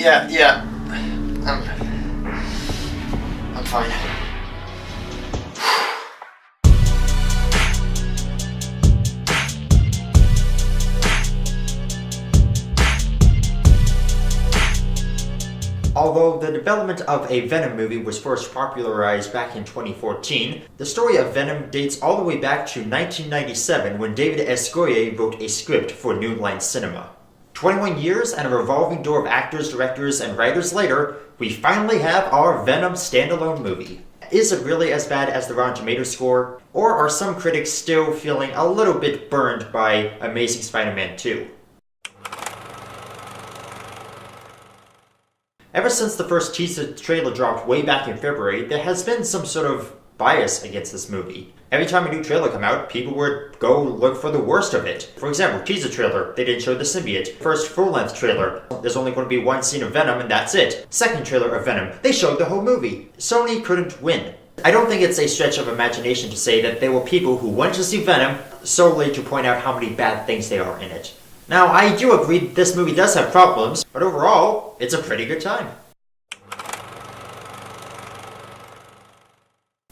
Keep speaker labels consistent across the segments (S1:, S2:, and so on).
S1: Yeah. I'm fine. Although the development of a Venom movie was first popularized back in 2014, the story of Venom dates all the way back to 1997 when David S. Goyer wrote a script for New Line Cinema. 21 years and a revolving door of actors, directors, and writers later, we finally have our Venom standalone movie. Is it really as bad as the Rotten Tomatoes score? Or are some critics still feeling a little bit burned by Amazing Spider-Man 2? Ever since the first teaser trailer dropped way back in February, there has been some sort of bias against this movie. Every time a new trailer came out, people would go look for the worst of it. For example, teaser trailer, they didn't show the symbiote. First full-length trailer, there's only going to be one scene of Venom and that's it. Second trailer of Venom, they showed the whole movie. Sony couldn't win. I don't think it's a stretch of imagination to say that there were people who went to see Venom solely to point out how many bad things there are in it. Now, I do agree this movie does have problems, but overall, it's a pretty good time.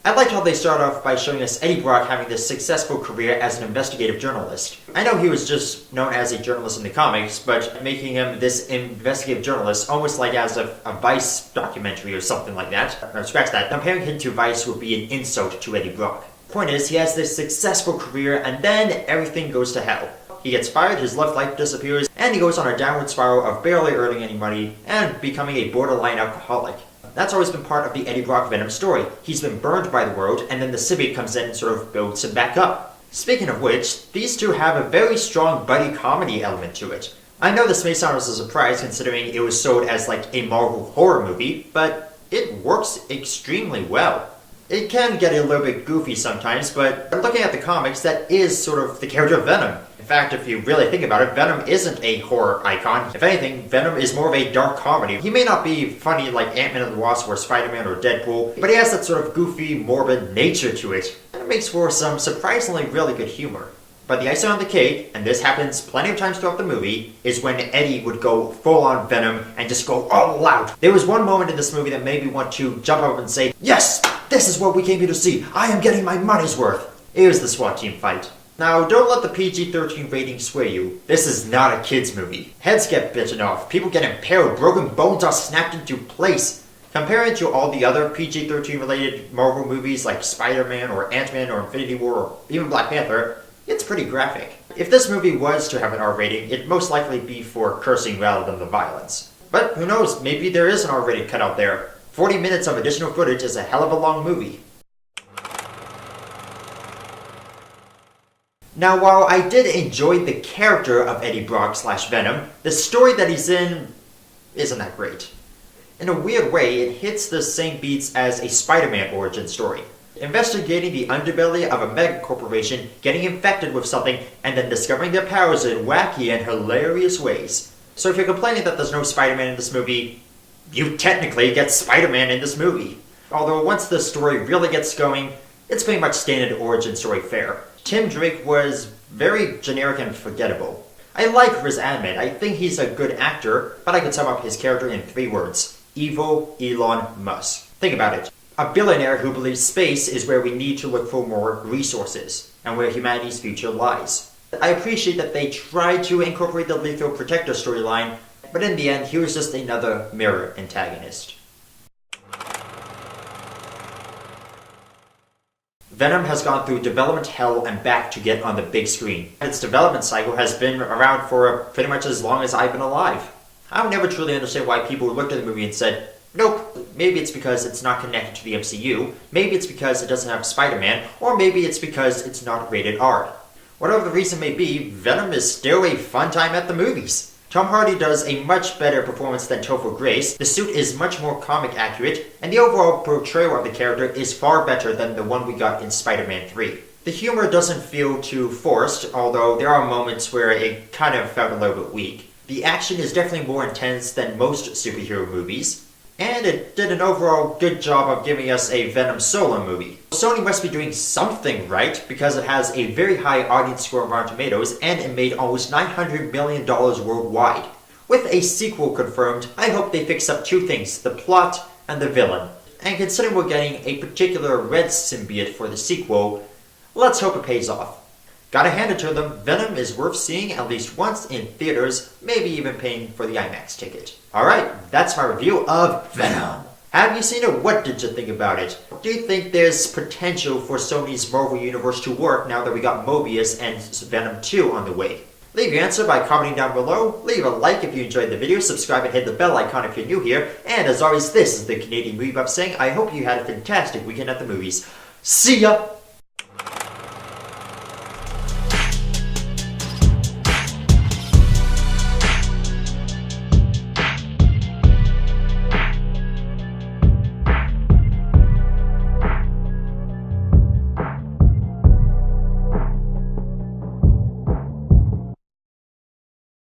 S1: I liked how they start off by showing us Eddie Brock having this successful career as an investigative journalist. I know he was just known as a journalist in the comics, but making him this investigative journalist almost like as a Vice documentary or something like that. No, scratch that. Comparing him to Vice would be an insult to Eddie Brock. Point is, he has this successful career and then everything goes to hell. He gets fired, his love life disappears, and he goes on a downward spiral of barely earning any money and becoming a borderline alcoholic. That's always been part of the Eddie Brock Venom story. He's been burned by the world, and then the symbiote comes in and sort of builds him back up. Speaking of which, these two have a very strong buddy comedy element to it. I know this may sound as a surprise considering it was sold as like a Marvel horror movie, but it works extremely well. It can get a little bit goofy sometimes, but looking at the comics, that is sort of the character of Venom. In fact, if you really think about it, Venom isn't a horror icon. If anything, Venom is more of a dark comedy. He may not be funny like Ant-Man and the Wasp or Spider-Man or Deadpool, but he has that sort of goofy, morbid nature to it, and it makes for some surprisingly really good humor. But the icing on the cake, and this happens plenty of times throughout the movie, is when Eddie would go full-on Venom and just go all out. There was one moment in this movie that made me want to jump up and say, "Yes! This is what we came here to see! I am getting my money's worth!" It was the SWAT team fight. Now, don't let the PG-13 rating sway you. This is not a kid's movie. Heads get bitten off, people get impaled, broken bones are snapped into place. Comparing it to all the other PG-13 related Marvel movies like Spider-Man or Ant-Man or Infinity War or even Black Panther, it's pretty graphic. If this movie was to have an R rating, it'd most likely be for cursing rather than the violence. But who knows, maybe there is an R rated cut out there. 40 minutes of additional footage is a hell of a long movie. Now, while I did enjoy the character of Eddie Brock / Venom, the story that he's in isn't that great. In a weird way, it hits the same beats as a Spider-Man origin story. Investigating the underbelly of a mega corporation, getting infected with something, and then discovering their powers in wacky and hilarious ways. So if you're complaining that there's no Spider-Man in this movie, you technically get Spider-Man in this movie. Although once the story really gets going, it's pretty much standard origin story fare. Tim Drake was very generic and forgettable. I like Riz Ahmed, I think he's a good actor, but I could sum up his character in 3 words. Evil Elon Musk. Think about it. A billionaire who believes space is where we need to look for more resources, and where humanity's future lies. I appreciate that they tried to incorporate the Lethal Protector storyline, but in the end, he was just another mirror antagonist. Venom has gone through development hell and back to get on the big screen. Its development cycle has been around for pretty much as long as I've been alive. I'll never truly understand why people looked at the movie and said, nope, maybe it's because it's not connected to the MCU, maybe it's because it doesn't have Spider-Man, or maybe it's because it's not rated R. Whatever the reason may be, Venom is still a fun time at the movies. Tom Hardy does a much better performance than Topher Grace, the suit is much more comic accurate, and the overall portrayal of the character is far better than the one we got in Spider-Man 3. The humor doesn't feel too forced, although there are moments where it kind of felt a little bit weak. The action is definitely more intense than most superhero movies, and it did an overall good job of giving us a Venom solo movie. Sony must be doing something right, because it has a very high audience score on Rotten Tomatoes, and it made almost $900 million worldwide. With a sequel confirmed, I hope they fix up two things, the plot and the villain. And considering we're getting a particular red symbiote for the sequel, let's hope it pays off. Gotta hand it to them, Venom is worth seeing at least once in theaters, maybe even paying for the IMAX ticket. Alright, that's my review of Venom. Have you seen it? What did you think about it? Do you think there's potential for Sony's Marvel Universe to work now that we got Mobius and Venom 2 on the way? Leave your answer by commenting down below, leave a like if you enjoyed the video, subscribe and hit the bell icon if you're new here, and as always, this is the Canadian Movie Buff saying I hope you had a fantastic weekend at the movies. See ya!